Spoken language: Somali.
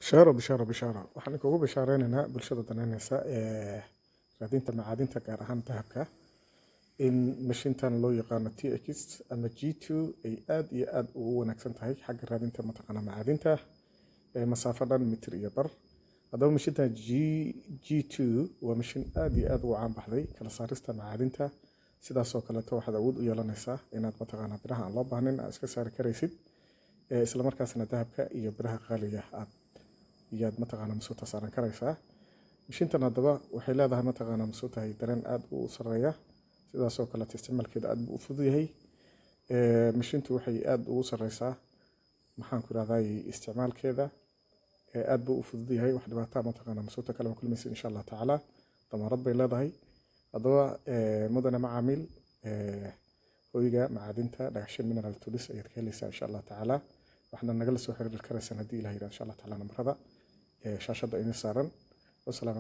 bishaaro waxaan kugu bishaareynaa bulshada danaynaysa raadinta macaadinta gaar ahaan dahabka in mashiintan loo yaqaano TX ama G2 ay aad iyo aad ugu wanaagsan tahay xagga raadinta mataqaana macaadinta masaafadan mitir iyo bar. haddaba mashiintan G2 waa mashiin aad iyo aad ugu caan baxday kala saarista macaadinta, sidaas oo kale waxaad awood u yeelanaysaa inaad mataqaana biraha aan loo baahnayn aad iska saari karaysid, isla markaasna dahabka iyo biraha qaaliga aad yaad mataqaana masuuta saaran karaysaa. mashiintan haddaba waxay leedahay mataqaana masuutahay dareen aad u sareeya, sidaas oo kale isticmaalkeeda aad u fudud yahay. mashiintu waxay aad ugu sareysaa maxaan ku raadayay isticmaalkeeda aad buu u fudud yahay, wax dhibaato mataqaana masuuta kale ma kulmaysa insha Allah taala. damaarad bay leedahay. haddaba mudane macaamiil hoyga macaadinta dhagaxshin mineral tools ayaad ka helaysaa insha Allah taala. waxaad nagala soo xiriiri karaysaan haddii ilaahay insha Allah taala nambarada shaashada idin saaran. wasalaam.